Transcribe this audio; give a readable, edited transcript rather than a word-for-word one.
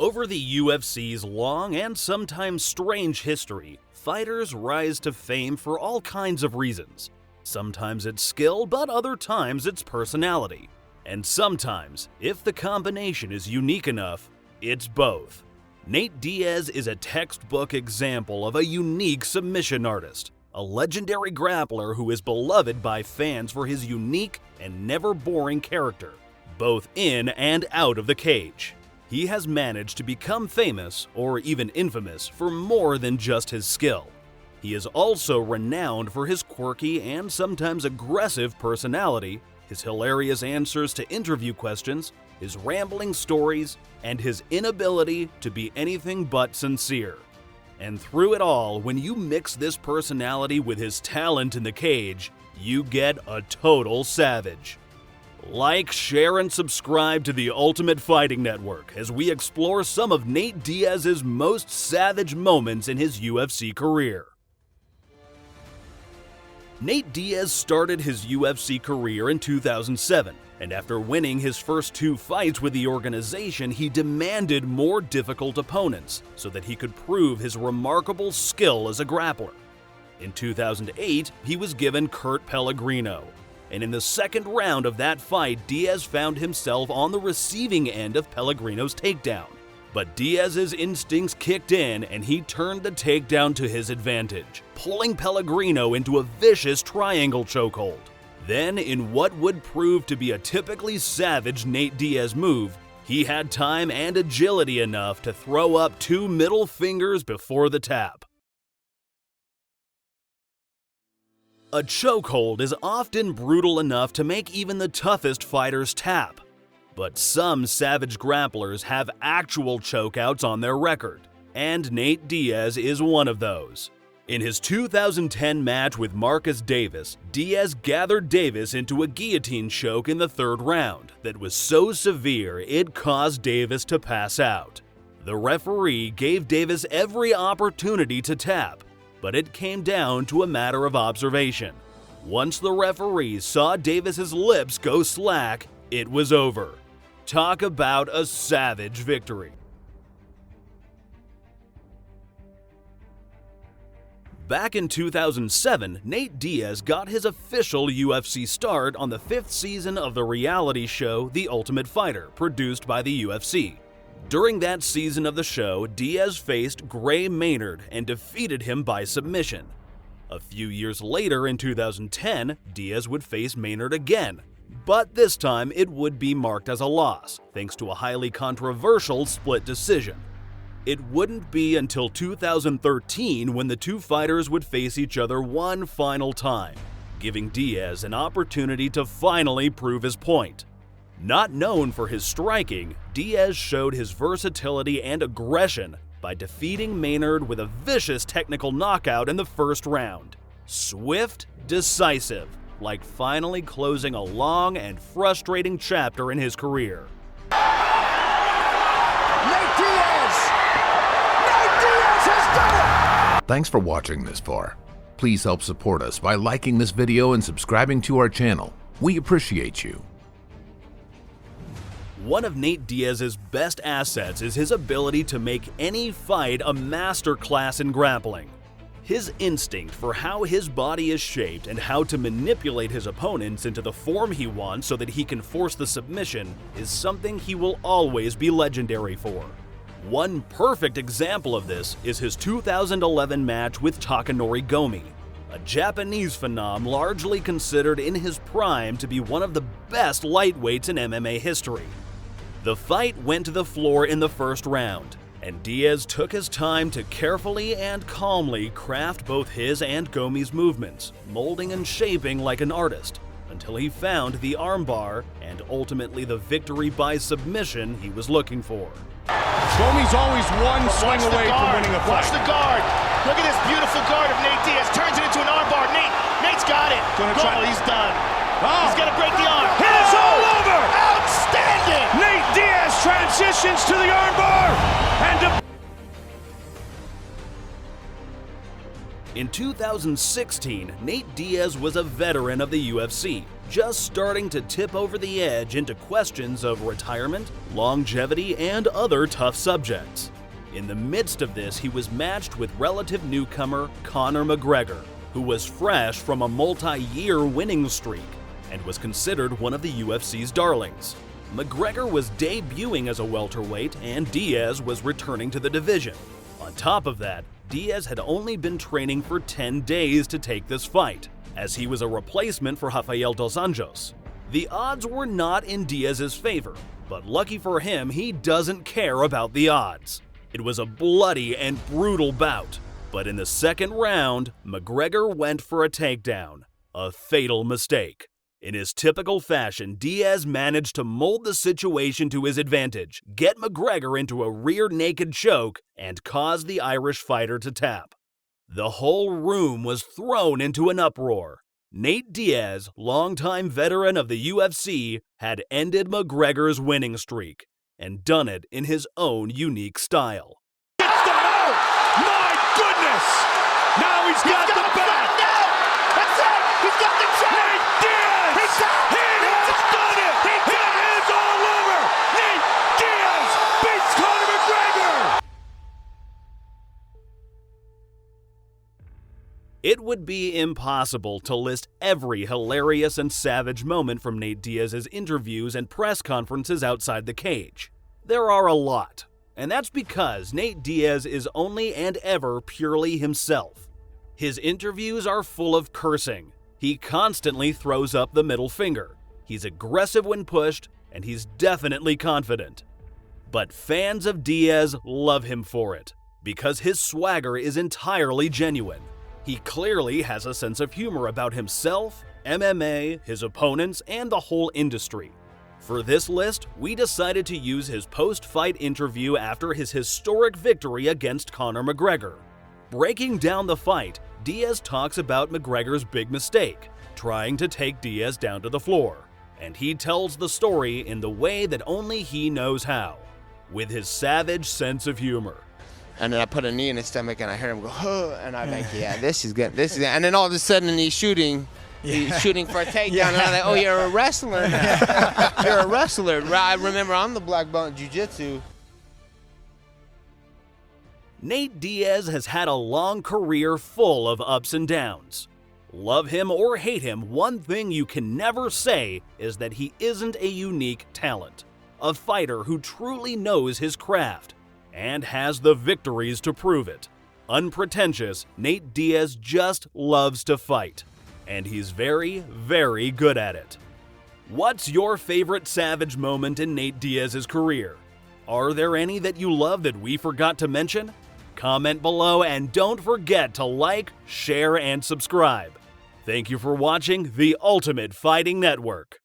Over the UFC's long and sometimes strange history, fighters rise to fame for all kinds of reasons. Sometimes it's skill, but other times it's personality. And sometimes, if the combination is unique enough, it's both. Nate Diaz is a textbook example of a unique submission artist, a legendary grappler who is beloved by fans for his unique and never boring character, both in and out of the cage. He has managed to become famous, or even infamous, for more than just his skill. He is also renowned for his quirky and sometimes aggressive personality, his hilarious answers to interview questions, his rambling stories, and his inability to be anything but sincere. And through it all, when you mix this personality with his talent in the cage, you get a total savage. Like, share, and subscribe to the Ultimate Fighting Network as we explore some of Nate Diaz's most savage moments in his UFC career. Nate Diaz started his UFC career in 2007, and after winning his first 2 fights with the organization, he demanded more difficult opponents so that he could prove his remarkable skill as a grappler. In 2008, he was given Kurt Pellegrino, and in the second round of that fight, Diaz found himself on the receiving end of Pellegrino's takedown. But Diaz's instincts kicked in and he turned the takedown to his advantage, pulling Pellegrino into a vicious triangle chokehold. Then, in what would prove to be a typically savage Nate Diaz move, he had time and agility enough to throw up 2 middle fingers before the tap. A chokehold is often brutal enough to make even the toughest fighters tap. But some savage grapplers have actual chokeouts on their record, and Nate Diaz is one of those. In his 2010 match with Marcus Davis, Diaz gathered Davis into a guillotine choke in the 3rd round that was so severe it caused Davis to pass out. The referee gave Davis every opportunity to tap, but it came down to a matter of observation. Once the referee saw Davis's lips go slack, it was over. Talk about a savage victory. Back in 2007, Nate Diaz got his official UFC start on the 5th season of the reality show The Ultimate Fighter, produced by the UFC. During that season of the show, Diaz faced Gray Maynard and defeated him by submission. A few years later, in 2010, Diaz would face Maynard again, but this time it would be marked as a loss, thanks to a highly controversial split decision. It wouldn't be until 2013 when the 2 fighters would face each other one final time, giving Diaz an opportunity to finally prove his point. Not known for his striking, Diaz showed his versatility and aggression by defeating Maynard with a vicious technical knockout in the 1st round. Swift, decisive, like finally closing a long and frustrating chapter in his career. Nate Diaz! Nate Diaz has done it! Thanks for watching this far. Please help support us by liking this video and subscribing to our channel. We appreciate you. One of Nate Diaz's best assets is his ability to make any fight a masterclass in grappling. His instinct for how his body is shaped and how to manipulate his opponents into the form he wants so that he can force the submission is something he will always be legendary for. One perfect example of this is his 2011 match with Takanori Gomi, a Japanese phenom largely considered in his prime to be one of the best lightweights in MMA history. The fight went to the floor in the 1st round, and Diaz took his time to carefully and calmly craft both his and Gomi's movements, molding and shaping like an artist, until he found the armbar and ultimately the victory by submission he was looking for. Gomi's always one swing away from winning a fight. Watch the guard. Look at this beautiful guard of Nate Diaz. Turns it into an armbar. Nate's got it. He's done. Oh. He's got to break the arm. It's all over. Outstanding. Nate Diaz transitions to the armbar. In 2016, Nate Diaz was a veteran of the UFC, just starting to tip over the edge into questions of retirement, longevity, and other tough subjects. In the midst of this, he was matched with relative newcomer Conor McGregor, who was fresh from a multi-year winning streak and was considered one of the UFC's darlings. McGregor was debuting as a welterweight, and Diaz was returning to the division. On top of that, Diaz had only been training for 10 days to take this fight, as he was a replacement for Rafael dos Anjos. The odds were not in Diaz's favor, but lucky for him, he doesn't care about the odds. It was a bloody and brutal bout, but in the second round, McGregor went for a takedown, a fatal mistake. In his typical fashion, Diaz managed to mold the situation to his advantage, get McGregor into a rear naked choke, and cause the Irish fighter to tap. The whole room was thrown into an uproar. Nate Diaz, longtime veteran of the UFC, had ended McGregor's winning streak, and done it in his own unique style. Gets the mount! My goodness! Now he's got the back! That's it! He's got the check! Nate Diaz! He has done it! It is all over! Nate Diaz beats Conor McGregor! It would be impossible to list every hilarious and savage moment from Nate Diaz's interviews and press conferences outside the cage. There are a lot, and that's because Nate Diaz is only and ever purely himself. His interviews are full of cursing. He constantly throws up the middle finger. He's aggressive when pushed, and he's definitely confident. But fans of Diaz love him for it, because his swagger is entirely genuine. He clearly has a sense of humor about himself, MMA, his opponents, and the whole industry. For this list, we decided to use his post-fight interview after his historic victory against Conor McGregor. Breaking down the fight, Diaz talks about McGregor's big mistake, trying to take Diaz down to the floor, and he tells the story in the way that only he knows how, with his savage sense of humor. And then I put a knee in his stomach and I heard him go, huh, and I'm like, yeah, this is good, this is good. And then all of a sudden he's shooting for a takedown, and I'm like, oh, you're a wrestler now. You're a wrestler. I remember I'm the black belt in jiu-jitsu. Nate Diaz has had a long career full of ups and downs. Love him or hate him, one thing you can never say is that he isn't a unique talent, a fighter who truly knows his craft and has the victories to prove it. Unpretentious, Nate Diaz just loves to fight, and he's very, very good at it. What's your favorite savage moment in Nate Diaz's career? Are there any that you love that we forgot to mention? Comment below and don't forget to like, share, and subscribe. Thank you for watching The Ultimate Fighting Network.